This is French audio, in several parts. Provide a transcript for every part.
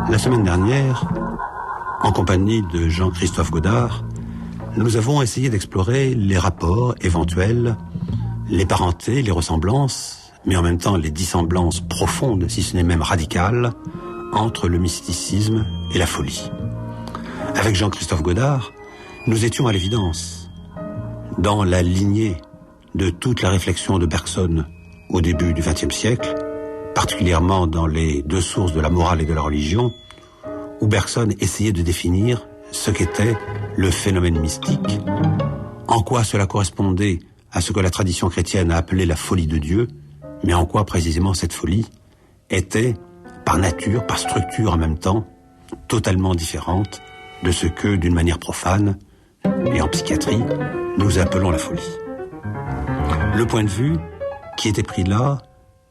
La semaine dernière, en compagnie de Jean-Christophe Godard, nous avons essayé d'explorer les rapports éventuels, les parentés, les ressemblances, mais en même temps les dissemblances profondes, si ce n'est même radicales, entre le mysticisme et la folie. Avec Jean-Christophe Godard, nous étions à l'évidence dans la lignée de toute la réflexion de Bergson au début du XXe siècle, particulièrement dans les deux sources de la morale et de la religion, où Bergson essayait de définir ce qu'était le phénomène mystique, en quoi cela correspondait à ce que la tradition chrétienne a appelé la folie de Dieu, mais en quoi précisément cette folie était, par nature, par structure en même temps, totalement différente de ce que, d'une manière profane, et en psychiatrie, nous appelons la folie. Le point de vue qui était pris là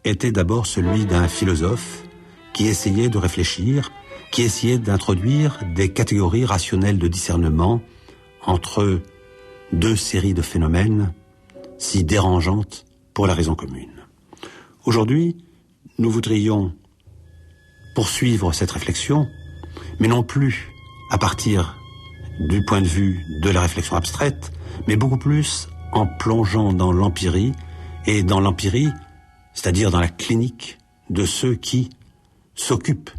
était d'abord celui d'un philosophe qui essayait de réfléchir, qui essayait d'introduire des catégories rationnelles de discernement entre deux séries de phénomènes si dérangeantes pour la raison commune. Aujourd'hui, nous voudrions poursuivre cette réflexion, mais non plus à partir du point de vue de la réflexion abstraite, mais beaucoup plus en plongeant dans l'empirie, et dans l'empirie, c'est-à-dire dans la clinique de ceux qui s'occupent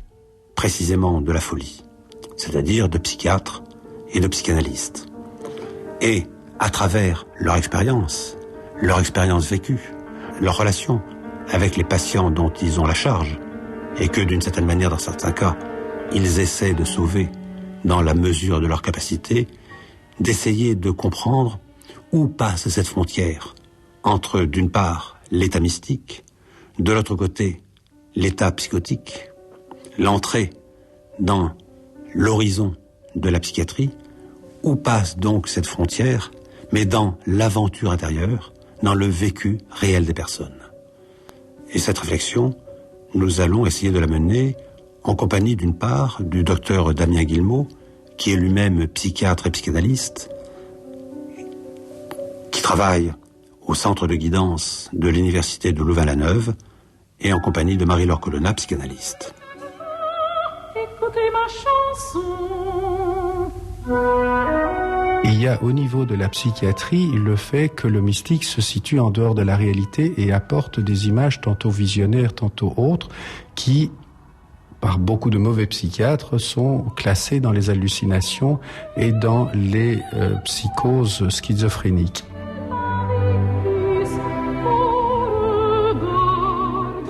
précisément de la folie, c'est-à-dire de psychiatres et de psychanalystes. Et à travers leur expérience vécue, leur relation avec les patients dont ils ont la charge, et que d'une certaine manière, dans certains cas, ils essaient de sauver dans la mesure de leur capacité, d'essayer de comprendre où passe cette frontière entre, d'une part, l'état mystique, de l'autre côté, l'état psychotique, l'entrée dans l'horizon de la psychiatrie, où passe donc cette frontière, mais dans l'aventure intérieure, dans le vécu réel des personnes. Et cette réflexion, nous allons essayer de la mener en compagnie d'une part du docteur Damien Guillemot, qui est lui-même psychiatre et psychanalyste, qui travaille au centre de guidance de l'université de Louvain-la-Neuve, et en compagnie de Marie-Laure Colonna, psychanalyste. Écoutez ma chanson. Il y a au niveau de la psychiatrie le fait que le mystique se situe en dehors de la réalité et apporte des images tantôt visionnaires, tantôt autres, qui, par beaucoup de mauvais psychiatres, sont classées dans les hallucinations et dans les psychoses schizophréniques.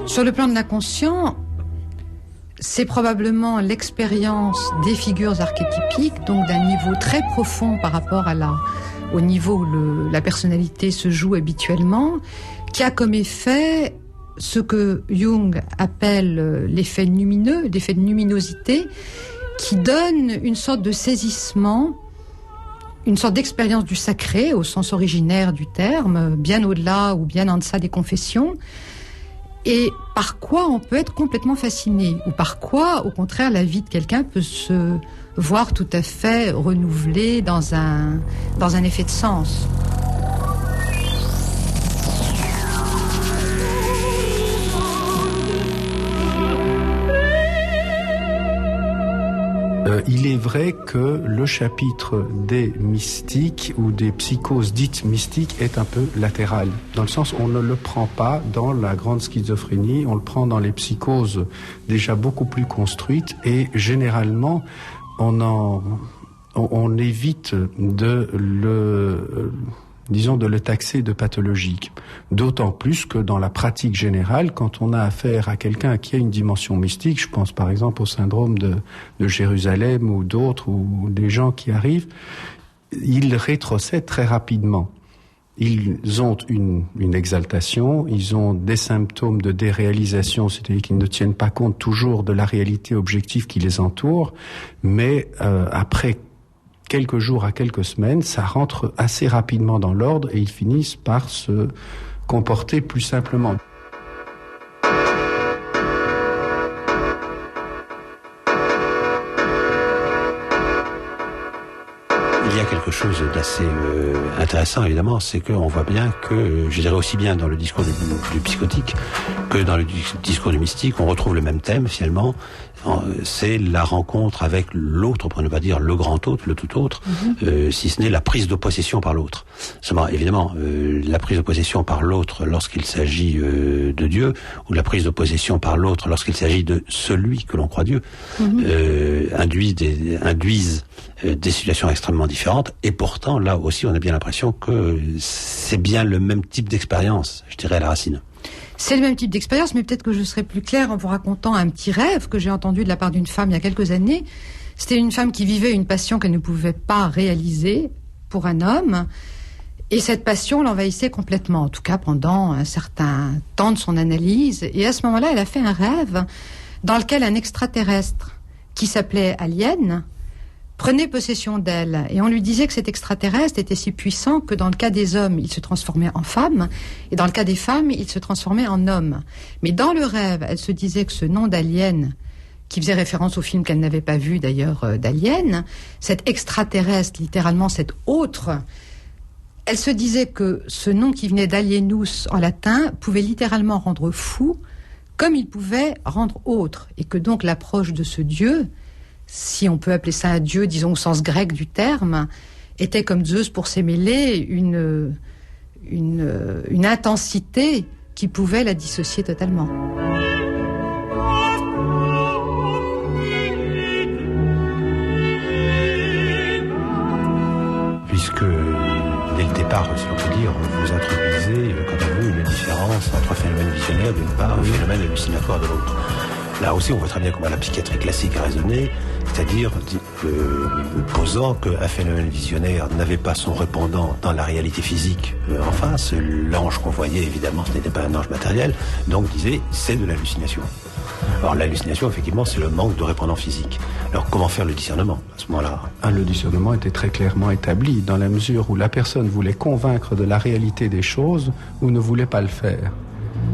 Sur le plan de l'inconscient, c'est probablement l'expérience des figures archétypiques, donc d'un niveau très profond par rapport au niveau où la personnalité se joue habituellement, qui a comme effet ce que Jung appelle l'effet lumineux, l'effet de luminosité, qui donne une sorte de saisissement, une sorte d'expérience du sacré au sens originaire du terme, bien au-delà ou bien en deçà des confessions, et par quoi on peut être complètement fasciné, ou par quoi, au contraire, la vie de quelqu'un peut se voir tout à fait renouvelée dans un effet de sens. Il est vrai que le chapitre des mystiques ou des psychoses dites mystiques est un peu latéral, dans le sens où on ne le prend pas dans la grande schizophrénie, on le prend dans les psychoses déjà beaucoup plus construites, et généralement on évite de le taxer de pathologique. D'autant plus que dans la pratique générale, quand on a affaire à quelqu'un qui a une dimension mystique, je pense par exemple au syndrome de Jérusalem ou d'autres, ou des gens qui arrivent, ils rétrocèdent très rapidement. Ils ont une exaltation, ils ont des symptômes de déréalisation, c'est-à-dire qu'ils ne tiennent pas compte toujours de la réalité objective qui les entoure, mais après quelques jours à quelques semaines, ça rentre assez rapidement dans l'ordre et ils finissent par se comporter plus simplement. Il y a quelque chose d'assez intéressant, évidemment, c'est qu'on voit bien que, je dirais aussi bien dans le discours du psychotique que dans le discours du mystique, on retrouve le même thème, finalement. C'est la rencontre avec l'autre, pour ne pas dire le grand autre, le tout autre, si ce n'est la prise de possession par l'autre. Seulement, évidemment, la prise de possession par l'autre lorsqu'il s'agit de Dieu, ou la prise de possession par l'autre lorsqu'il s'agit de celui que l'on croit Dieu, induisent des situations extrêmement différentes. Et pourtant, là aussi, on a bien l'impression que c'est bien le même type d'expérience, je dirais, à la racine. C'est le même type d'expérience, mais peut-être que je serai plus claire en vous racontant un petit rêve que j'ai entendu de la part d'une femme il y a quelques années. C'était une femme qui vivait une passion qu'elle ne pouvait pas réaliser pour un homme. Et cette passion l'envahissait complètement, en tout cas pendant un certain temps de son analyse. Et à ce moment-là, elle a fait un rêve dans lequel un extraterrestre qui s'appelait Alien prenait possession d'elle. Et on lui disait que cet extraterrestre était si puissant que dans le cas des hommes, il se transformait en femme, et dans le cas des femmes, il se transformait en homme. Mais dans le rêve, elle se disait que ce nom d'Alien, qui faisait référence au film qu'elle n'avait pas vu d'ailleurs d'Alien, cet extraterrestre, littéralement cet autre, elle se disait que ce nom qui venait d'alienus en latin pouvait littéralement rendre fou, comme il pouvait rendre autre, et que donc l'approche de ce Dieu, si on peut appeler ça un dieu, disons au sens grec du terme, était comme Zeus pour s'émêler une intensité qui pouvait la dissocier totalement. Puisque dès le départ, si on peut dire, vous introduisez, quant à vous, une différence entre phénomène visionnaire d'une part et phénomène hallucinatoire de l'autre. Là aussi, on voit très bien comment la psychiatrie classique a raisonné, c'est-à-dire posant qu'un phénomène visionnaire n'avait pas son répondant dans la réalité physique en face. L'ange qu'on voyait, évidemment, ce n'était pas un ange matériel, donc disait, c'est de l'hallucination. Alors l'hallucination, effectivement, c'est le manque de répondant physique. Alors comment faire le discernement à ce moment-là ? Le discernement était très clairement établi, dans la mesure où la personne voulait convaincre de la réalité des choses ou ne voulait pas le faire.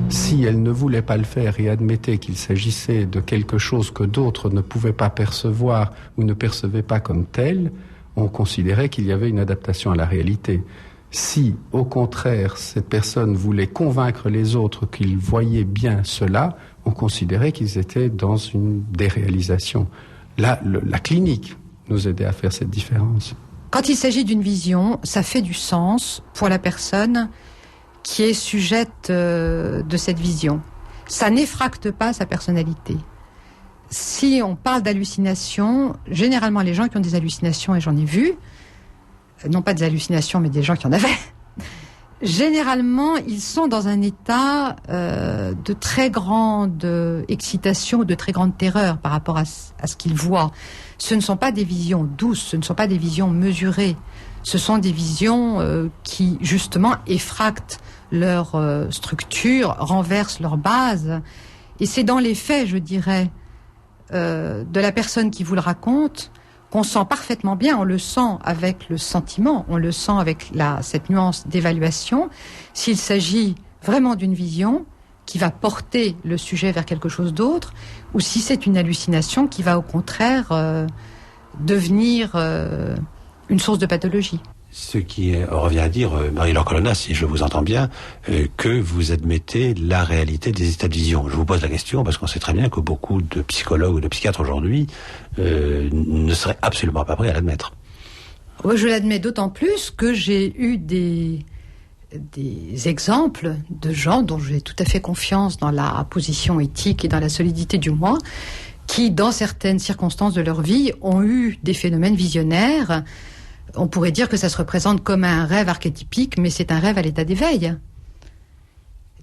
Si elle ne voulait pas le faire et admettait qu'il s'agissait de quelque chose que d'autres ne pouvaient pas percevoir ou ne percevaient pas comme tel, on considérait qu'il y avait une adaptation à la réalité. Si, au contraire, cette personne voulait convaincre les autres qu'ils voyaient bien cela, on considérait qu'ils étaient dans une déréalisation. Là, la clinique nous aidait à faire cette différence. Quand il s'agit d'une vision, ça fait du sens pour la personne qui est sujette de cette vision. Ça n'effracte pas sa personnalité. Si on parle d'hallucination, généralement les gens qui ont des hallucinations, et j'en ai vu, non pas des hallucinations, mais des gens qui en avaient, généralement, ils sont dans un état de très grande excitation, de très grande terreur par rapport à ce qu'ils voient. Ce ne sont pas des visions douces, ce ne sont pas des visions mesurées. Ce sont des visions qui, justement, effractent leur structure, renversent leur base. Et c'est dans les faits, je dirais, de la personne qui vous le raconte, qu'on sent parfaitement bien, on le sent avec le sentiment, on le sent avec cette nuance d'évaluation, s'il s'agit vraiment d'une vision qui va porter le sujet vers quelque chose d'autre, ou si c'est une hallucination qui va au contraire devenir une source de pathologie. Ce qui revient à dire, Marie-Laure Colonna, si je vous entends bien, que vous admettez la réalité des états de vision. Je vous pose la question parce qu'on sait très bien que beaucoup de psychologues ou de psychiatres aujourd'hui ne seraient absolument pas prêts à l'admettre. Oui, je l'admets d'autant plus que j'ai eu des exemples de gens dont j'ai tout à fait confiance dans la position éthique et dans la solidité du moi, qui, dans certaines circonstances de leur vie, ont eu des phénomènes visionnaires. On pourrait dire que ça se représente comme un rêve archétypique, mais c'est un rêve à l'état d'éveil.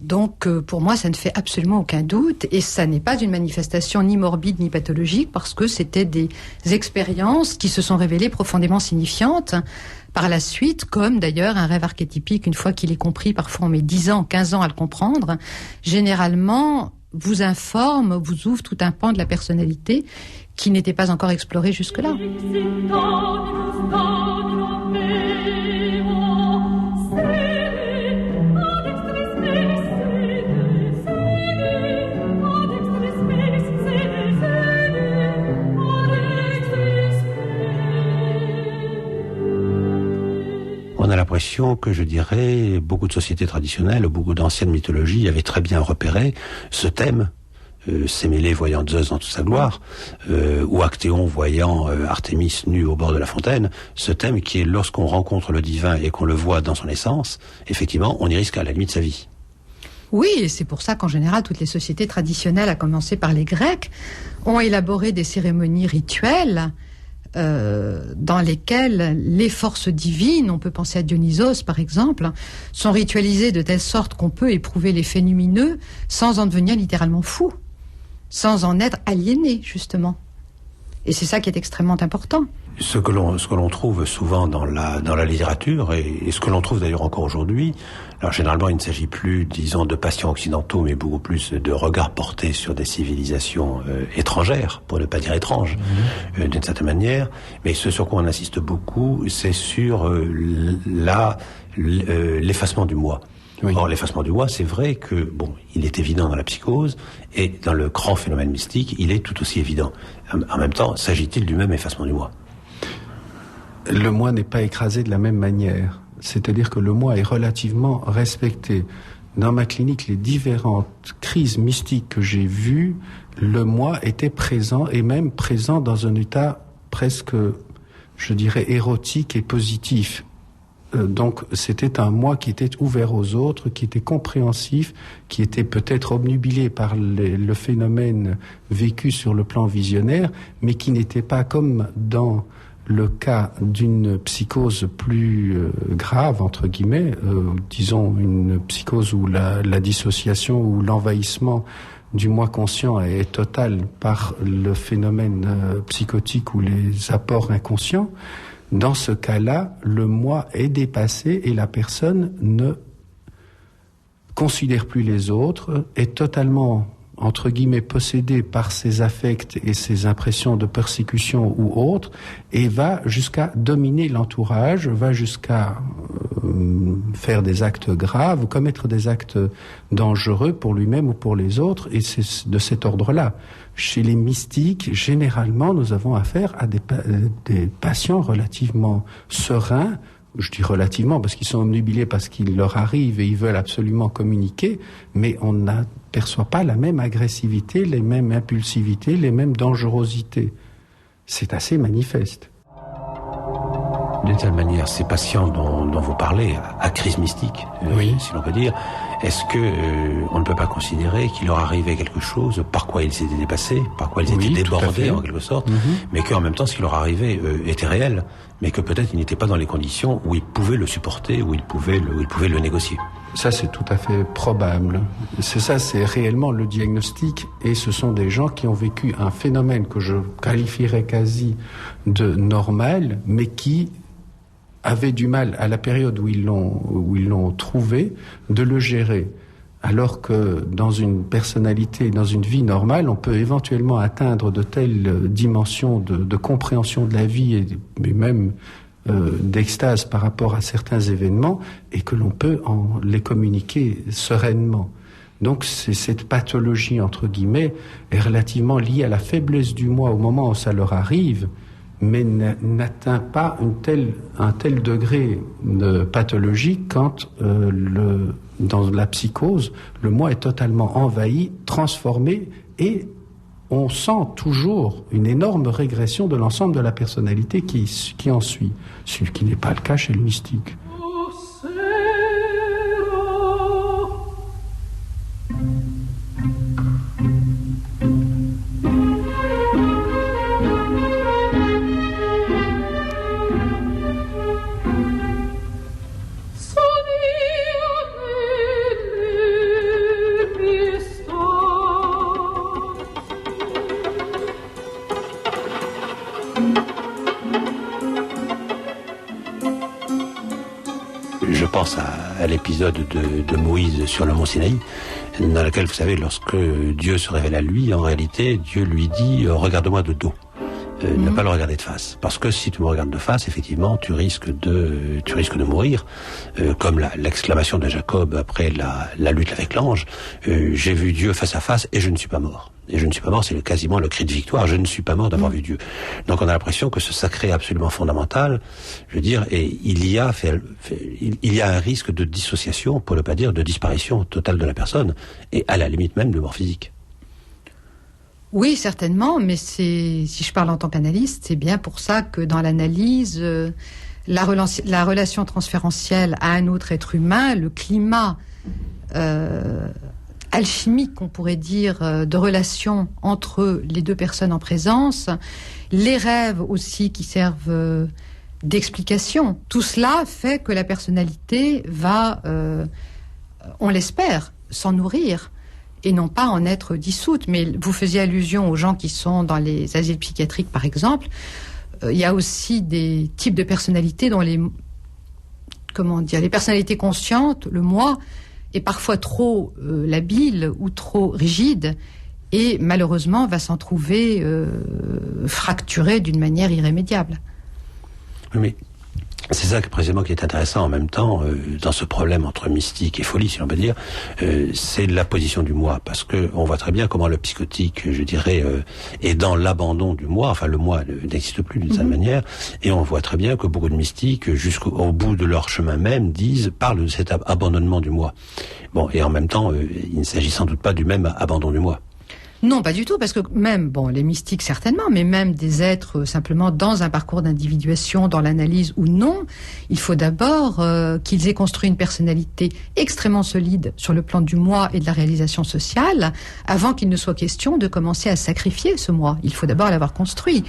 Donc, pour moi, ça ne fait absolument aucun doute, et ça n'est pas une manifestation ni morbide ni pathologique, parce que c'était des expériences qui se sont révélées profondément signifiantes par la suite, comme d'ailleurs un rêve archétypique, une fois qu'il est compris, parfois on met 10 ans, 15 ans à le comprendre, généralement vous informe, vous ouvre tout un pan de la personnalité qui n'était pas encore exploré jusque-là. l'impression que, je dirais, beaucoup de sociétés traditionnelles, beaucoup d'anciennes mythologies avaient très bien repéré ce thème. Sémélé voyant Zeus dans toute sa gloire, ou Actéon voyant Artémis nue au bord de la fontaine, ce thème qui est lorsqu'on rencontre le divin et qu'on le voit dans son essence, effectivement, on y risque à la limite sa vie. Oui, et c'est pour ça qu'en général, toutes les sociétés traditionnelles, à commencer par les Grecs, ont élaboré des cérémonies rituelles dans lesquelles les forces divines, on peut penser à Dionysos par exemple, sont ritualisées de telle sorte qu'on peut éprouver l'effet lumineux sans en devenir littéralement fou, sans en être aliéné, justement. Et c'est ça qui est extrêmement important. Ce que l'on trouve souvent dans la littérature, et ce que l'on trouve d'ailleurs encore aujourd'hui, alors généralement il ne s'agit plus, disons, de patients occidentaux, mais beaucoup plus de regards portés sur des civilisations étrangères, pour ne pas dire étranges, d'une certaine manière. Mais ce sur quoi on insiste beaucoup, c'est sur l'effacement du moi. Oui. Or, l'effacement du moi, c'est vrai que, bon, il est évident dans la psychose, et dans le grand phénomène mystique, il est tout aussi évident. En même temps, s'agit-il du même effacement du moi? Le moi n'est pas écrasé de la même manière. C'est-à-dire que le moi est relativement respecté. Dans ma clinique, les différentes crises mystiques que j'ai vues, le moi était présent, et même présent dans un état presque, je dirais, érotique et positif. Donc c'était un moi qui était ouvert aux autres, qui était compréhensif, qui était peut-être obnubilé par le phénomène vécu sur le plan visionnaire, mais qui n'était pas comme dans le cas d'une psychose plus grave, entre guillemets, disons une psychose où la dissociation ou l'envahissement du moi conscient est total par le phénomène psychotique ou les apports inconscients. Dans ce cas-là, le moi est dépassé et la personne ne considère plus les autres, est totalement, entre guillemets, possédée par ses affects et ses impressions de persécution ou autres, et va jusqu'à dominer l'entourage, va jusqu'à faire des actes graves, commettre des actes dangereux pour lui-même ou pour les autres, et c'est de cet ordre-là. Chez les mystiques, généralement, nous avons affaire à des patients relativement sereins. Je dis relativement parce qu'ils sont obnubilés, parce qu'il leur arrive et ils veulent absolument communiquer, mais on n'aperçoit pas la même agressivité, les mêmes impulsivités, les mêmes dangerosités. C'est assez manifeste. D'une telle manière, ces patients dont vous parlez, à crise mystique, oui, si l'on peut dire, est-ce que on ne peut pas considérer qu'il leur arrivait quelque chose, par quoi ils s'étaient dépassés, par quoi ils étaient débordés en quelque sorte, mais qu'en même temps, ce qui leur arrivait était réel, mais que peut-être ils n'étaient pas dans les conditions où ils pouvaient le supporter, où ils pouvaient le négocier. Ça, c'est tout à fait probable. C'est réellement le diagnostic, et ce sont des gens qui ont vécu un phénomène que je qualifierais quasi de normal, mais qui avaient du mal, à la période où ils l'ont trouvé, de le gérer. Alors que dans une personnalité, dans une vie normale, on peut éventuellement atteindre de telles dimensions de compréhension de la vie et même d'extase par rapport à certains événements, et que l'on peut les communiquer sereinement. Donc cette pathologie, entre guillemets, est relativement liée à la faiblesse du moi au moment où ça leur arrive, mais n'atteint pas un tel degré de pathologie quand dans la psychose, le moi est totalement envahi, transformé, et on sent toujours une énorme régression de l'ensemble de la personnalité qui en suit, ce qui n'est pas le cas chez le mystique. Je pense à l'épisode de Moïse sur le mont Sinaï, dans lequel, vous savez, lorsque Dieu se révèle à lui, en réalité, Dieu lui dit « regarde-moi de dos ». Ne pas le regarder de face. Parce que si tu me regardes de face, effectivement, tu risques de mourir. Comme l'exclamation de Jacob après la lutte avec l'ange, j'ai vu Dieu face à face et je ne suis pas mort. Et je ne suis pas mort, c'est quasiment le cri de victoire. Je ne suis pas mort d'avoir vu Dieu. Donc on a l'impression que ce sacré est absolument fondamental. Je veux dire, et il y a un risque de dissociation, pour ne pas dire de disparition totale de la personne, et à la limite même de mort physique. Oui, certainement, mais si je parle en tant qu'analyste, c'est bien pour ça que dans l'analyse, la relation transférentielle à un autre être humain, le climat alchimique, on pourrait dire, de relation entre les deux personnes en présence, les rêves aussi qui servent d'explication. Tout cela fait que la personnalité va, on l'espère, s'en nourrir et non pas en être dissoute. Mais vous faisiez allusion aux gens qui sont dans les asiles psychiatriques, par exemple. Il y a aussi des types de personnalités dont les personnalités conscientes, le moi, est parfois trop labile ou trop rigide et malheureusement va s'en trouver fracturé d'une manière irrémédiable. Mais c'est ça précisément qui est intéressant en même temps dans ce problème entre mystique et folie, si on peut dire, c'est la position du moi, parce que on voit très bien comment le psychotique, je dirais, est dans l'abandon du moi. Enfin, le moi n'existe plus d'une certaine manière, et on voit très bien que beaucoup de mystiques, jusqu'au bout de leur chemin même, parlent de cet abandonnement du moi. Bon, et en même temps, il ne s'agit sans doute pas du même abandon du moi. Non, pas du tout, parce que même, les mystiques certainement, mais même des êtres simplement dans un parcours d'individuation, dans l'analyse ou non, il faut d'abord qu'ils aient construit une personnalité extrêmement solide sur le plan du moi et de la réalisation sociale, avant qu'il ne soit question de commencer à sacrifier ce moi. Il faut d'abord l'avoir construit.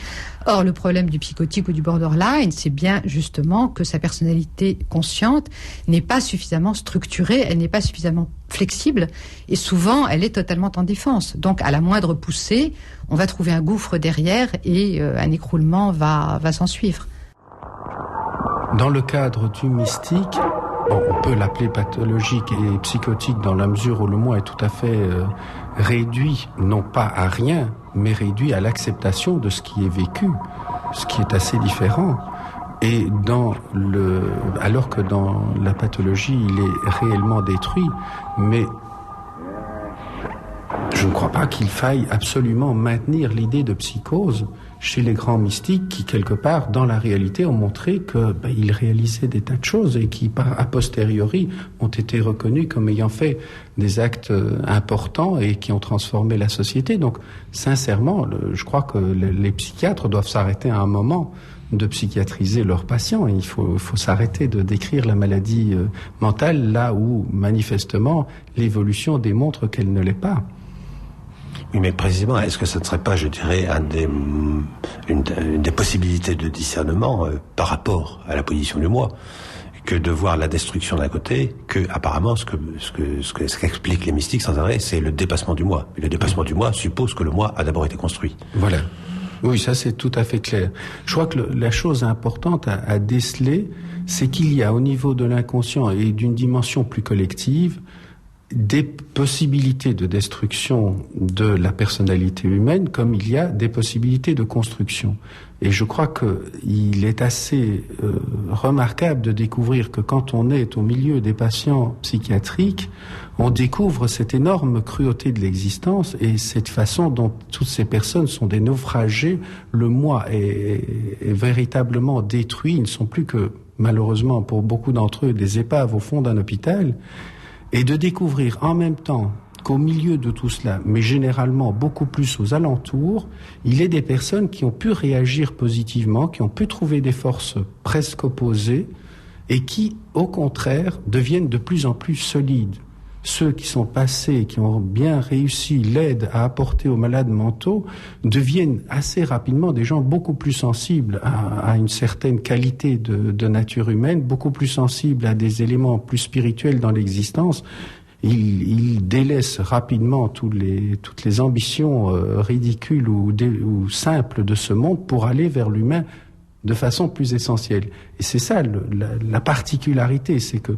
Or, le problème du psychotique ou du borderline, c'est bien justement que sa personnalité consciente n'est pas suffisamment structurée, elle n'est pas suffisamment flexible, et souvent, elle est totalement en défense. Donc, à la moindre poussée, on va trouver un gouffre derrière et un écroulement va s'en suivre. Dans le cadre du mystique, on peut l'appeler pathologique et psychotique dans la mesure où le moi est tout à fait réduit, non pas à rien, mais réduit à l'acceptation de ce qui est vécu, ce qui est assez différent. Et alors que dans la pathologie, il est réellement détruit, mais je ne crois pas qu'il faille absolument maintenir l'idée de psychose chez les grands mystiques qui, quelque part, dans la réalité, ont montré qu'ils réalisaient des tas de choses et qui, a posteriori, ont été reconnus comme ayant fait des actes importants et qui ont transformé la société. Donc, sincèrement, je crois que les psychiatres doivent s'arrêter à un moment de psychiatriser leurs patients. Il faut s'arrêter de décrire la maladie mentale là où, manifestement, l'évolution démontre qu'elle ne l'est pas. Oui, mais précisément, est-ce que ce ne serait pas, je dirais, une des possibilités de discernement par rapport à la position du moi, que de voir la destruction d'un côté, que apparemment ce qu'expliquent les mystiques sans arrêt, c'est le dépassement du moi. Et le dépassement du moi suppose que le moi a d'abord été construit. Voilà. Oui, ça c'est tout à fait clair. Je crois que la chose importante à déceler, c'est qu'il y a au niveau de l'inconscient et d'une dimension plus collective des possibilités de destruction de la personnalité humaine comme il y a des possibilités de construction. Et je crois qu'il est assez remarquable de découvrir que quand on est au milieu des patients psychiatriques, on découvre cette énorme cruauté de l'existence et cette façon dont toutes ces personnes sont des naufragés. Le moi est véritablement détruit. Ils ne sont plus que, malheureusement pour beaucoup d'entre eux, des épaves au fond d'un hôpital. Et de découvrir en même temps qu'au milieu de tout cela, mais généralement beaucoup plus aux alentours, il y a des personnes qui ont pu réagir positivement, qui ont pu trouver des forces presque opposées et qui, au contraire, deviennent de plus en plus solides. Ceux qui sont passés, qui ont bien réussi l'aide à apporter aux malades mentaux, deviennent assez rapidement des gens beaucoup plus sensibles à une certaine qualité de nature humaine, beaucoup plus sensibles à des éléments plus spirituels dans l'existence. Ils délaissent rapidement toutes les ambitions ridicules ou simples de ce monde pour aller vers l'humain de façon plus essentielle. Et c'est ça la particularité, c'est que,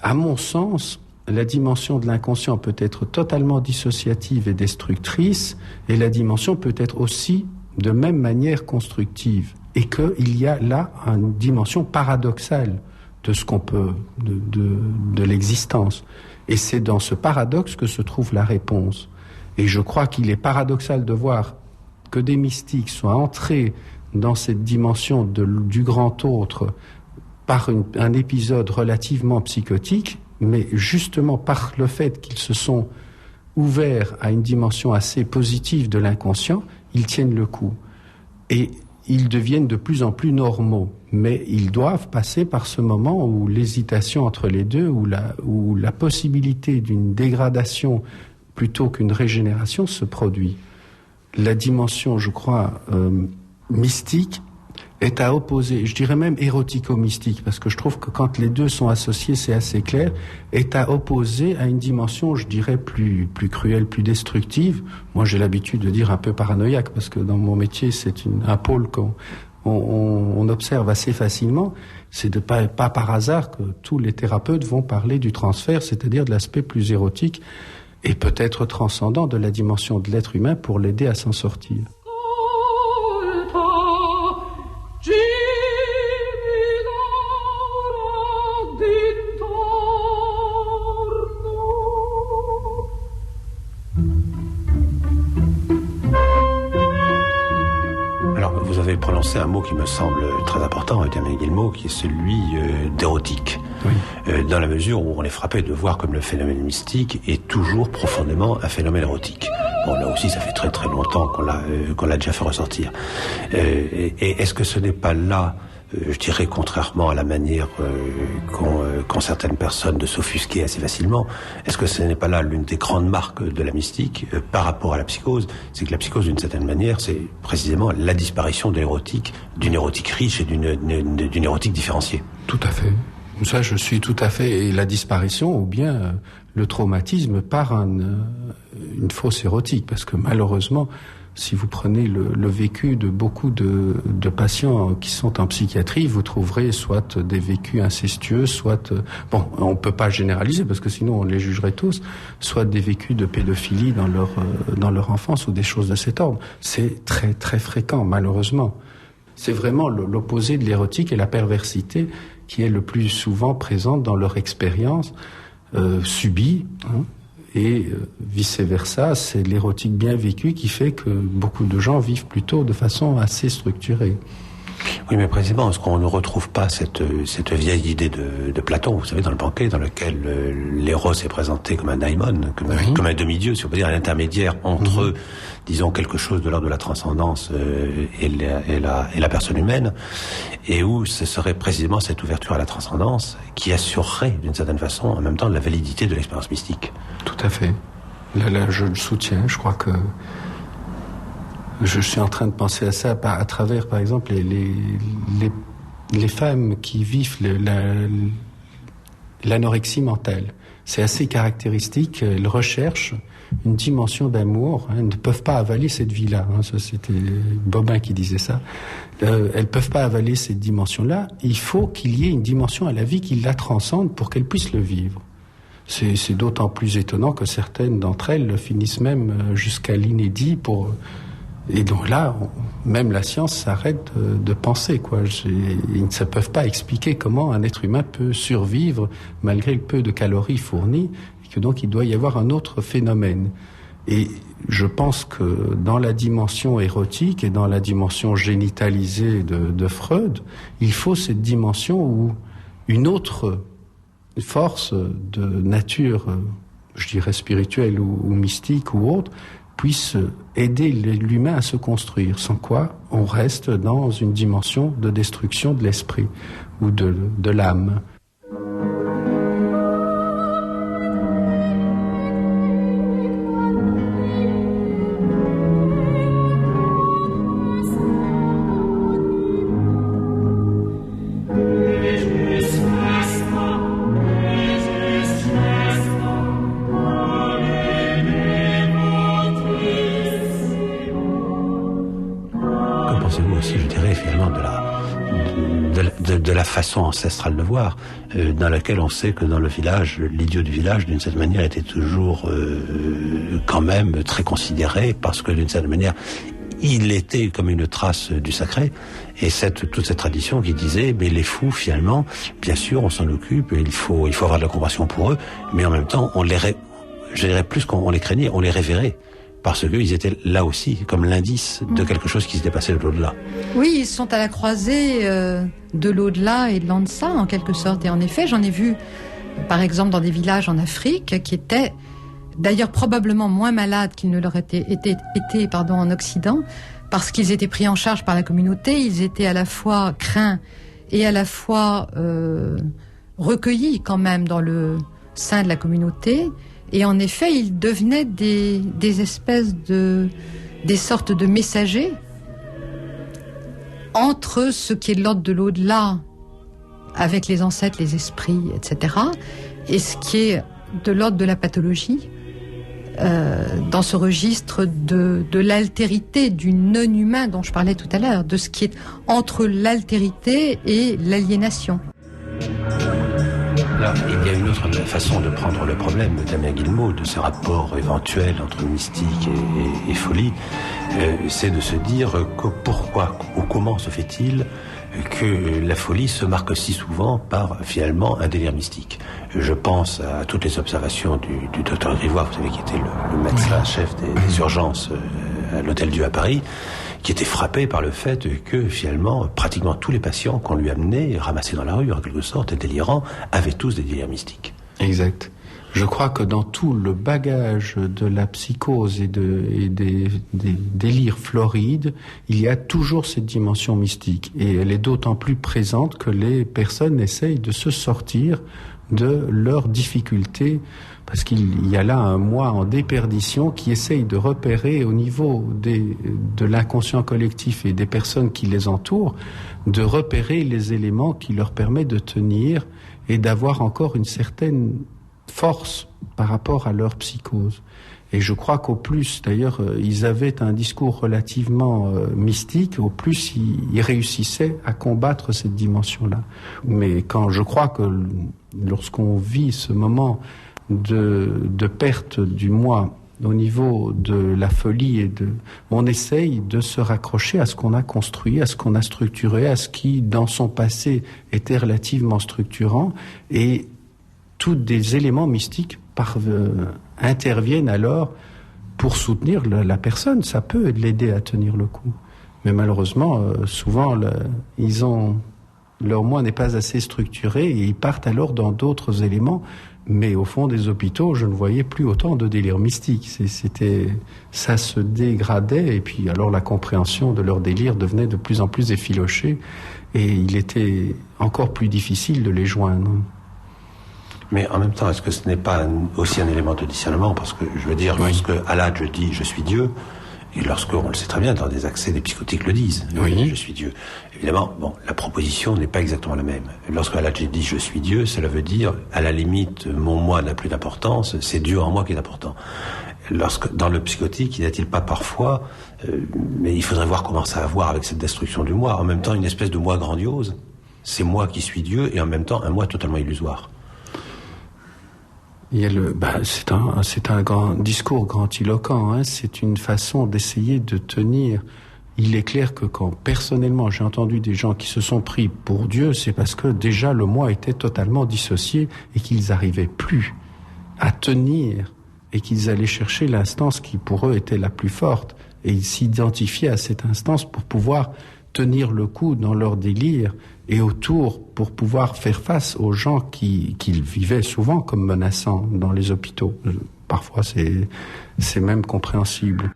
à mon sens, la dimension de l'inconscient peut être totalement dissociative et destructrice, et la dimension peut être aussi de même manière constructive. Et qu'il y a là une dimension paradoxale de ce qu'on peut, de l'existence. Et c'est dans ce paradoxe que se trouve la réponse. Et je crois qu'il est paradoxal de voir que des mystiques soient entrés dans cette dimension du grand autre par un épisode relativement psychotique, mais justement par le fait qu'ils se sont ouverts à une dimension assez positive de l'inconscient, ils tiennent le coup. Et ils deviennent de plus en plus normaux. Mais ils doivent passer par ce moment où l'hésitation entre les deux, où la possibilité d'une dégradation plutôt qu'une régénération se produit. La dimension, je crois, mystique est à opposer, je dirais même érotico-mystique, parce que je trouve que quand les deux sont associés, c'est assez clair, est à opposer à une dimension, je dirais, plus cruelle, plus destructive. Moi, j'ai l'habitude de dire un peu paranoïaque, parce que dans mon métier, c'est un pôle qu'on observe assez facilement. C'est pas par hasard que tous les thérapeutes vont parler du transfert, c'est-à-dire de l'aspect plus érotique et peut-être transcendant de la dimension de l'être humain pour l'aider à s'en sortir. Vous avez prononcé un mot qui me semble très important, Damien Guillemot, qui est celui d'érotique. Oui. Dans la mesure où on est frappé de voir comme le phénomène mystique est toujours profondément un phénomène érotique. Bon, là aussi, ça fait très très longtemps qu'on l'a déjà fait ressortir. Et est-ce que ce n'est pas là, je dirais, contrairement à la manière qu'ont certaines personnes de s'offusquer assez facilement, est-ce que ce n'est pas là l'une des grandes marques de la mystique par rapport à la psychose? C'est que la psychose, d'une certaine manière, c'est précisément la disparition de l'érotique, d'une érotique riche et d'une érotique différenciée. Tout à fait. Ça, je suis tout à fait... Et la disparition, ou bien le traumatisme par une fausse érotique, parce que malheureusement... Si vous prenez le vécu de beaucoup de patients qui sont en psychiatrie, vous trouverez soit des vécus incestueux, soit... bon, on peut pas généraliser parce que sinon on les jugerait tous, soit des vécus de pédophilie dans leur enfance ou des choses de cet ordre. C'est très très fréquent, malheureusement. C'est vraiment l'opposé de l'érotique et la perversité qui est le plus souvent présente dans leur expérience subie, hein. Et vice-versa, c'est l'érotique bien vécue qui fait que beaucoup de gens vivent plutôt de façon assez structurée. Oui, mais précisément, est-ce qu'on ne retrouve pas cette vieille idée de Platon, vous savez, dans le banquet, dans lequel l'éros est présenté comme un daimon, comme un demi-dieu, si on peut dire, un intermédiaire entre, disons, quelque chose de l'ordre de la transcendance et la personne humaine, et où ce serait précisément cette ouverture à la transcendance qui assurerait, d'une certaine façon, en même temps, la validité de l'expérience mystique. Tout à fait. Là, je le soutiens. Je crois que je suis en train de penser à ça à travers, par exemple, les femmes qui vivent l'anorexie mentale. C'est assez caractéristique. Elles recherchent une dimension d'amour. Elles ne peuvent pas avaler cette vie-là. Ça, c'était Bobin qui disait ça. Elles peuvent pas avaler cette dimension-là. Il faut qu'il y ait une dimension à la vie qui la transcende pour qu'elles puissent le vivre. C'est d'autant plus étonnant que certaines d'entre elles finissent même jusqu'à l'inédit et donc là, même la science s'arrête de penser, quoi. Ils ne se peuvent pas expliquer comment un être humain peut survivre malgré le peu de calories fournies, et que donc il doit y avoir un autre phénomène. Et je pense que dans la dimension érotique et dans la dimension génitalisée de Freud, il faut cette dimension où une autre force de nature, je dirais spirituelle ou mystique ou autre, puisse aider l'humain à se construire, sans quoi on reste dans une dimension de destruction de l'esprit ou de l'âme. De la façon ancestrale de voir, dans laquelle on sait que dans le village, l'idiot du village, d'une certaine manière, était toujours quand même très considéré, parce que d'une certaine manière, il était comme une trace du sacré, et toute cette tradition qui disait, mais les fous, finalement, bien sûr, on s'en occupe, et il faut avoir de la compassion pour eux, mais en même temps, je dirais plus qu'on les craignait, on les révérait. parce qu'ils étaient là aussi comme l'indice de quelque chose qui s'était passé de l'au-delà. Oui, ils sont à la croisée de l'au-delà et de l'en-deçà, en quelque sorte. Et en effet, j'en ai vu, par exemple, dans des villages en Afrique, qui étaient d'ailleurs probablement moins malades qu'ils ne l'auraient été en Occident, parce qu'ils étaient pris en charge par la communauté, ils étaient à la fois craints et à la fois recueillis quand même dans le sein de la communauté. Et en effet, ils devenaient des espèces des sortes de messagers entre ce qui est de l'ordre de l'au-delà, avec les ancêtres, les esprits, etc., et ce qui est de l'ordre de la pathologie, dans ce registre de l'altérité, du non-humain dont je parlais tout à l'heure, de ce qui est entre l'altérité et l'aliénation. Là, il y a une autre façon de prendre le problème, Damien Guillemot, de ce rapport éventuel entre mystique et folie, c'est de se dire que pourquoi ou comment se fait-il que la folie se marque si souvent par, finalement, un délire mystique. Je pense à toutes les observations du docteur Grivois, vous savez, qui était le médecin-chef des urgences à l'Hôtel-Dieu à Paris, qui était frappé par le fait que, finalement, pratiquement tous les patients qu'on lui amenait, ramassés dans la rue, en quelque sorte, délirants, avaient tous des délires mystiques. Exact. Je crois que dans tout le bagage de la psychose et des délires florides, il y a toujours cette dimension mystique. Et elle est d'autant plus présente que les personnes essayent de se sortir de leurs difficultés, parce qu'il y a là un moi en déperdition qui essaye de repérer au niveau de l'inconscient collectif et des personnes qui les entourent, de repérer les éléments qui leur permettent de tenir et d'avoir encore une certaine force par rapport à leur psychose. Et je crois qu'au plus, d'ailleurs, ils avaient un discours relativement mystique, au plus ils réussissaient à combattre cette dimension-là. Mais quand je crois que lorsqu'on vit ce moment de perte du moi au niveau de la folie on essaye de se raccrocher à ce qu'on a construit, à ce qu'on a structuré, à ce qui, dans son passé, était relativement structurant, et tous des éléments mystiques interviennent alors pour soutenir la personne. Ça peut l'aider à tenir le coup. Mais malheureusement, souvent, leur moi n'est pas assez structuré et ils partent alors dans d'autres éléments. Mais au fond des hôpitaux, je ne voyais plus autant de délire mystique. Ça se dégradait, et puis alors la compréhension de leur délire devenait de plus en plus effilochée, et il était encore plus difficile de les joindre. Mais en même temps, est-ce que ce n'est pas aussi un élément de discernement? Parce que, je veux dire, lorsque Al-Hadj dit « je suis Dieu », et lorsque, on le sait très bien, dans des accès, des psychotiques le disent, je suis Dieu. Évidemment, la proposition n'est pas exactement la même. Lorsque Al-Hadj dit je suis Dieu, cela veut dire, à la limite, mon moi n'a plus d'importance, c'est Dieu en moi qui est important. Dans le psychotique, n'y a-t-il pas parfois, mais il faudrait voir comment ça a à voir avec cette destruction du moi, en même temps une espèce de moi grandiose, c'est moi qui suis Dieu, et en même temps un moi totalement illusoire. Il y a c'est un grand discours grandiloquent, hein. C'est une façon d'essayer de tenir. Il est clair que quand personnellement j'ai entendu des gens qui se sont pris pour Dieu, c'est parce que déjà le moi était totalement dissocié et qu'ils n'arrivaient plus à tenir et qu'ils allaient chercher l'instance qui pour eux était la plus forte, et ils s'identifiaient à cette instance pour pouvoir tenir le coup dans leur délire et autour pour pouvoir faire face aux gens qu'ils vivaient souvent comme menaçants dans les hôpitaux. Parfois c'est même compréhensible.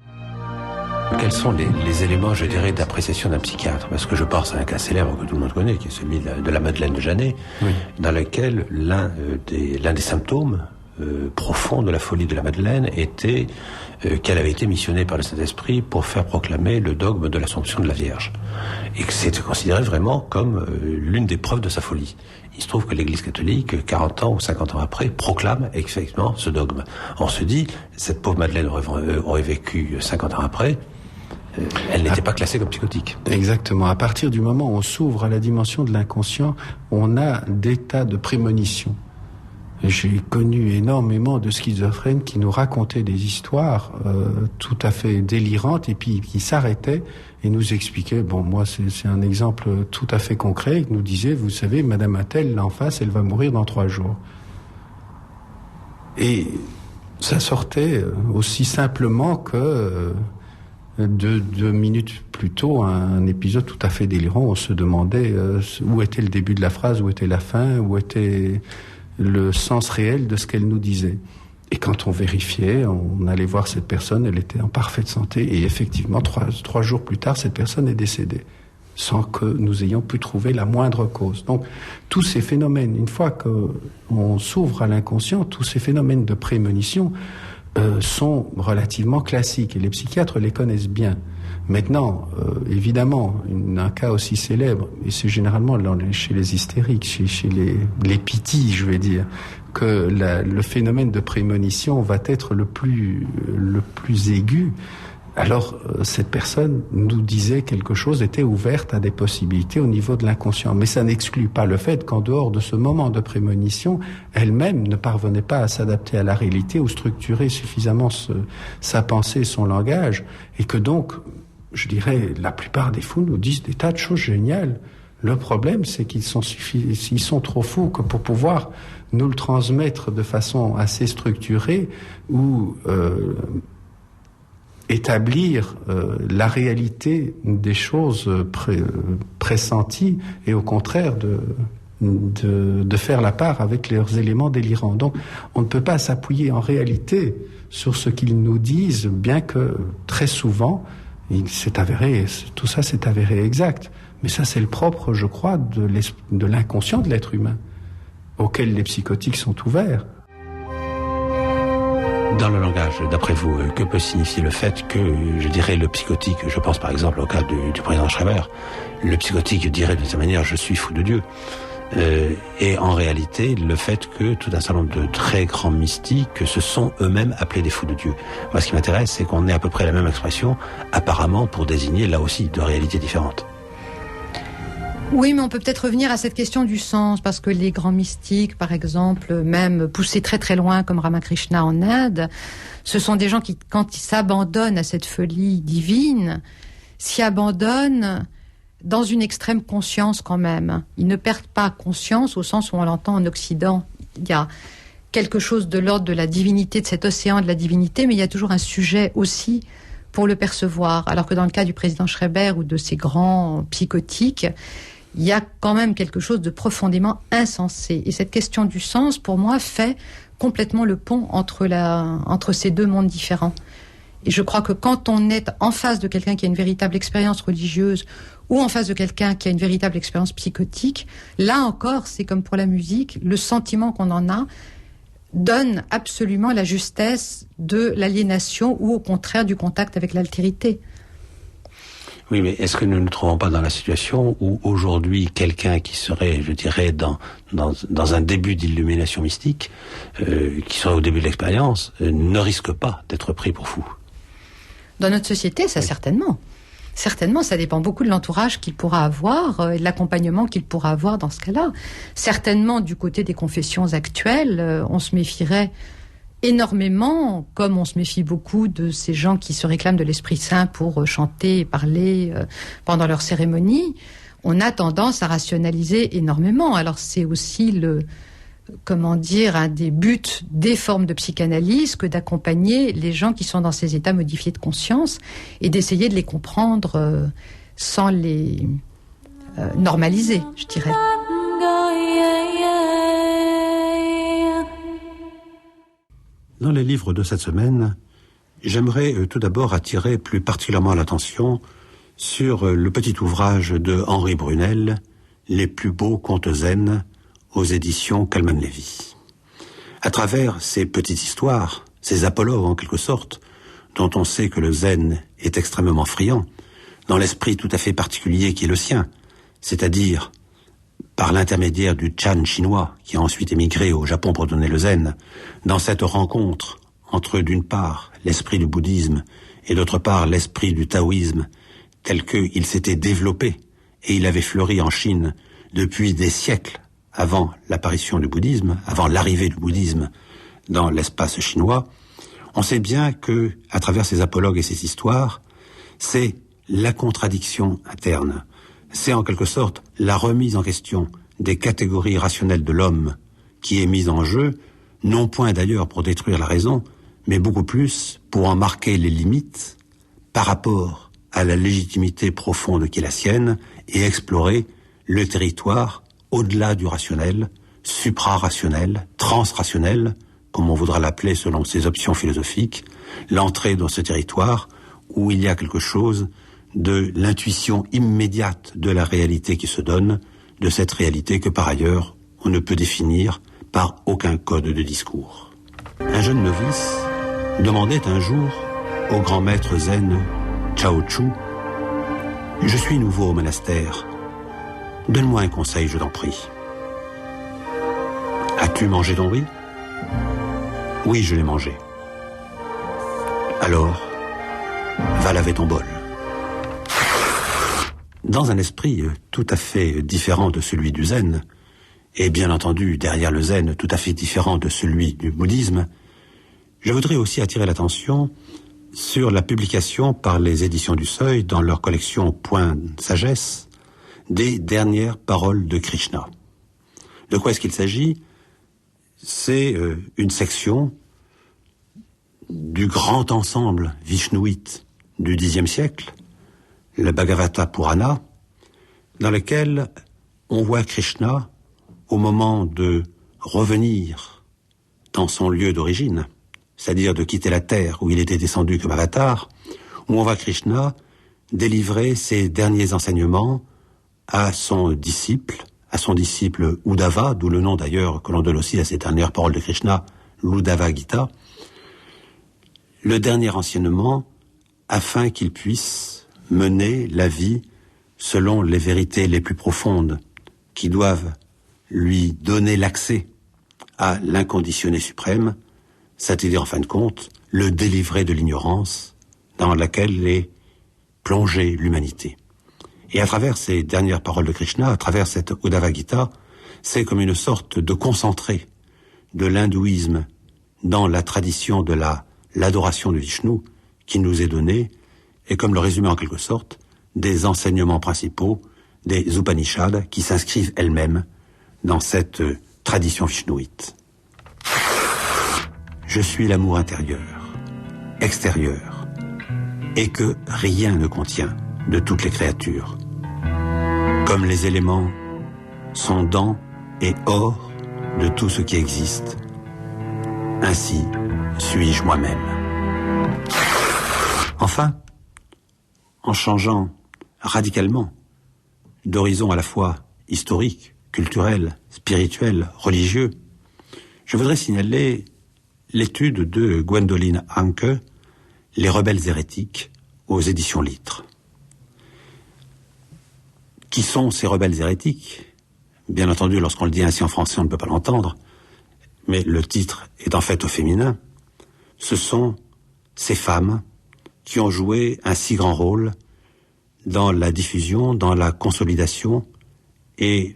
Quels sont les éléments, je dirais, d'appréciation d'un psychiatre? Parce que je pense à un cas célèbre que tout le monde connaît, qui est celui de la Madeleine de Janet, dans lequel l'un des symptômes profonds de la folie de la Madeleine était qu'elle avait été missionnée par le Saint-Esprit pour faire proclamer le dogme de l'Assomption de la Vierge. Et que c'était considéré vraiment comme l'une des preuves de sa folie. Il se trouve que l'Église catholique, 40 ans ou 50 ans après, proclame effectivement ce dogme. On se dit, cette pauvre Madeleine aurait vécu 50 ans après, elle n'était pas classée comme psychotique. Exactement. À partir du moment où on s'ouvre à la dimension de l'inconscient, on a des tas de prémonitions. J'ai connu énormément de schizophrènes qui nous racontaient des histoires tout à fait délirantes et puis qui s'arrêtaient et nous expliquaient, moi c'est un exemple tout à fait concret, qui nous disait, vous savez, Madame Attel, là en face, elle va mourir dans 3 jours. Et Ça sortait aussi simplement que 2 minutes plus tôt, un épisode tout à fait délirant. On se demandait où était le début de la phrase, où était la fin, où était le sens réel de ce qu'elle nous disait. Et quand on vérifiait, on allait voir cette personne, elle était en parfaite santé. Et effectivement, 3 jours plus tard, cette personne est décédée, sans que nous ayons pu trouver la moindre cause. Donc, tous ces phénomènes, une fois qu'on s'ouvre à l'inconscient, tous ces phénomènes de prémonition sont relativement classiques, et les psychiatres les connaissent bien. Maintenant, évidemment, un cas aussi célèbre, et c'est généralement chez les hystériques, chez les pitis, je vais dire, que le phénomène de prémonition va être le plus aigu. Alors, cette personne nous disait quelque chose, était ouverte à des possibilités au niveau de l'inconscient. Mais ça n'exclut pas le fait qu'en dehors de ce moment de prémonition, elle-même ne parvenait pas à s'adapter à la réalité ou structurer suffisamment sa pensée, son langage. Et que donc, je dirais, la plupart des fous nous disent des tas de choses géniales. Le problème, c'est qu'ils sont trop fous que pour pouvoir nous le transmettre de façon assez structurée ou établir la réalité des choses pressenties et au contraire de faire la part avec leurs éléments délirants. Donc on ne peut pas s'appuyer en réalité sur ce qu'ils nous disent, bien que très souvent tout ça s'est avéré exact. Mais ça c'est le propre, je crois, de l'inconscient de l'être humain, auquel les psychotiques sont ouverts. Dans le langage, d'après vous, que peut signifier le fait que, je dirais, le psychotique, je pense par exemple au cas du président Schreiber, le psychotique dirait de cette manière « je suis fou de Dieu ». Et en réalité, le fait que tout un certain nombre de très grands mystiques se sont eux-mêmes appelés des fous de Dieu. Moi, ce qui m'intéresse, c'est qu'on ait à peu près la même expression, apparemment pour désigner, là aussi, deux réalités différentes. Oui, mais on peut peut-être revenir à cette question du sens, parce que les grands mystiques, par exemple, même poussés très très loin, comme Ramakrishna en Inde, ce sont des gens qui, quand ils s'abandonnent à cette folie divine, s'y abandonnent dans une extrême conscience quand même. Ils ne perdent pas conscience au sens où on l'entend en Occident. Il y a quelque chose de l'ordre de la divinité, de cet océan de la divinité, mais il y a toujours un sujet aussi pour le percevoir. Alors que dans le cas du président Schreiber ou de ces grands psychotiques, il y a quand même quelque chose de profondément insensé. Et cette question du sens, pour moi, fait complètement le pont entre ces deux mondes différents. Et je crois que quand on est en face de quelqu'un qui a une véritable expérience religieuse ou en face de quelqu'un qui a une véritable expérience psychotique, là encore, c'est comme pour la musique, le sentiment qu'on en a donne absolument la justesse de l'aliénation ou au contraire du contact avec l'altérité. Oui, mais est-ce que nous ne nous trouvons pas dans la situation où aujourd'hui quelqu'un qui serait, je dirais, dans un début d'illumination mystique, qui serait au début de l'expérience, ne risque pas d'être pris pour fou? Dans notre société, ça, oui. Certainement. Certainement, ça dépend beaucoup de l'entourage qu'il pourra avoir et de l'accompagnement qu'il pourra avoir dans ce cas-là. Certainement, du côté des confessions actuelles, on se méfierait énormément, comme on se méfie beaucoup de ces gens qui se réclament de l'Esprit Saint pour chanter et parler pendant leur cérémonie. On a tendance à rationaliser énormément. Alors c'est aussi un des buts des formes de psychanalyse que d'accompagner les gens qui sont dans ces états modifiés de conscience et d'essayer de les comprendre sans les normaliser, je dirais. Dans les livres de cette semaine, j'aimerais tout d'abord attirer plus particulièrement l'attention sur le petit ouvrage de Henri Brunel, « Les plus beaux contes zen » aux éditions Calman-Lévy. À travers ces petites histoires, ces apologues en quelque sorte, dont on sait que le zen est extrêmement friand, dans l'esprit tout à fait particulier qui est le sien, c'est-à-dire par l'intermédiaire du Chan chinois, qui a ensuite émigré au Japon pour donner le zen, dans cette rencontre entre, d'une part, l'esprit du bouddhisme et d'autre part, l'esprit du taoïsme, tel qu'il s'était développé et il avait fleuri en Chine depuis des siècles avant l'apparition du bouddhisme, avant l'arrivée du bouddhisme dans l'espace chinois, on sait bien que, à travers ces apologues et ces histoires, c'est la contradiction interne. C'est en quelque sorte la remise en question des catégories rationnelles de l'homme qui est mise en jeu, non point d'ailleurs pour détruire la raison, mais beaucoup plus pour en marquer les limites par rapport à la légitimité profonde qui est la sienne et explorer le territoire au-delà du rationnel, supra-rationnel, trans-rationnel, comme on voudra l'appeler selon ses options philosophiques, l'entrée dans ce territoire où il y a quelque chose de l'intuition immédiate de la réalité qui se donne, de cette réalité que par ailleurs on ne peut définir par aucun code de discours. Un jeune novice demandait un jour au grand maître zen Chao Chu: « Je suis nouveau au monastère. Donne-moi un conseil, je t'en prie. »« As-tu mangé ton riz ?»« Oui, je l'ai mangé. »« Alors, va laver ton bol. » Dans un esprit tout à fait différent de celui du zen, et bien entendu derrière le zen tout à fait différent de celui du bouddhisme, je voudrais aussi attirer l'attention sur la publication par les éditions du Seuil, dans leur collection Point de sagesse, des dernières paroles de Krishna. De quoi est-ce qu'il s'agit? C'est une section du grand ensemble vishnouite du Xe siècle, le Bhagavata Purana, dans lequel on voit Krishna au moment de revenir dans son lieu d'origine, c'est-à-dire de quitter la terre où il était descendu comme avatar, où on voit Krishna délivrer ses derniers enseignements à son disciple Uddhava, d'où le nom d'ailleurs que l'on donne aussi à ces dernières paroles de Krishna, l'Uddhava Gita, le dernier enseignement afin qu'il puisse mener la vie selon les vérités les plus profondes qui doivent lui donner l'accès à l'inconditionné suprême, c'est-à-dire en fin de compte le délivrer de l'ignorance dans laquelle est plongée l'humanité. Et à travers ces dernières paroles de Krishna, à travers cette Uddhava Gita, c'est comme une sorte de concentré de l'hindouisme dans la tradition de l'adoration de Vishnu qui nous est donné, et comme le résumé en quelque sorte des enseignements principaux des Upanishads qui s'inscrivent elles-mêmes dans cette tradition vishnouite. Je suis l'amour intérieur, extérieur, et que rien ne contient de toutes les créatures. Comme les éléments sont dans et hors de tout ce qui existe, ainsi suis-je moi-même. Enfin, en changeant radicalement d'horizon à la fois historique, culturel, spirituel, religieux, je voudrais signaler l'étude de Gwendoline Hanke, Les rebelles hérétiques, aux éditions Litre. Qui sont ces rebelles hérétiques? Bien entendu, lorsqu'on le dit ainsi en français, on ne peut pas l'entendre, mais le titre est en fait au féminin. Ce sont ces femmes qui ont joué un si grand rôle dans la diffusion, dans la consolidation et,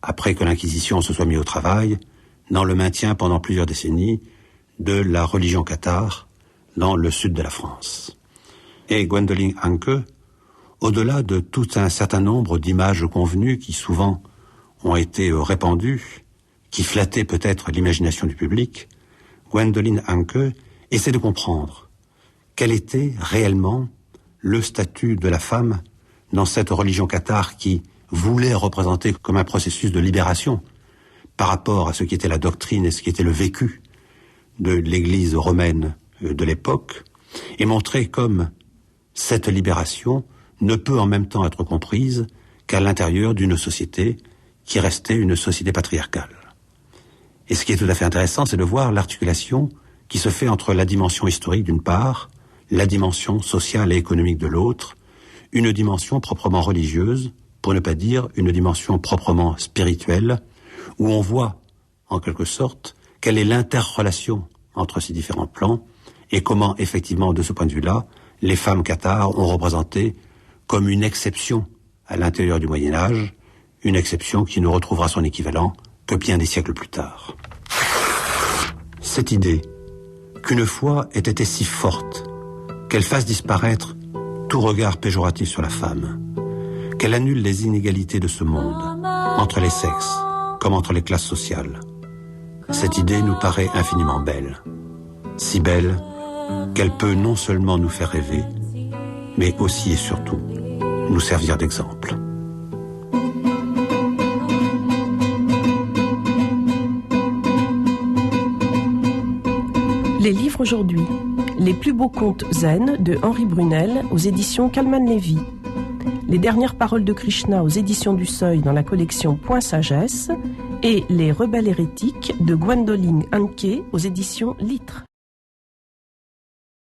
après que l'Inquisition se soit mise au travail, dans le maintien pendant plusieurs décennies de la religion cathare dans le sud de la France. Et Gwendoline Hanke, au-delà de tout un certain nombre d'images convenues qui souvent ont été répandues, qui flattaient peut-être l'imagination du public, Gwendoline Hanke essaie de comprendre quel était réellement le statut de la femme dans cette religion cathare qui voulait représenter comme un processus de libération par rapport à ce qui était la doctrine et ce qui était le vécu de l'Église romaine de l'époque, et montrer comme cette libération ne peut en même temps être comprise qu'à l'intérieur d'une société qui restait une société patriarcale. Et ce qui est tout à fait intéressant, c'est de voir l'articulation qui se fait entre la dimension historique d'une part, la dimension sociale et économique de l'autre, une dimension proprement religieuse, pour ne pas dire une dimension proprement spirituelle, où on voit, en quelque sorte, quelle est l'interrelation entre ces différents plans, et comment, effectivement, de ce point de vue-là, les femmes cathares ont représenté comme une exception à l'intérieur du Moyen-Âge, une exception qui ne retrouvera son équivalent que bien des siècles plus tard. Cette idée qu'une foi ait été si forte qu'elle fasse disparaître tout regard péjoratif sur la femme, qu'elle annule les inégalités de ce monde, entre les sexes comme entre les classes sociales. Cette idée nous paraît infiniment belle. si belle qu'elle peut non seulement nous faire rêver, mais aussi et surtout nous servir d'exemple. Les livres aujourd'hui. Les plus beaux contes zen de Henri Brunel aux éditions Calman Lévy. Les dernières paroles de Krishna aux éditions du Seuil dans la collection Point Sagesse et Les rebelles hérétiques de Gwendoline Hanke aux éditions Litre.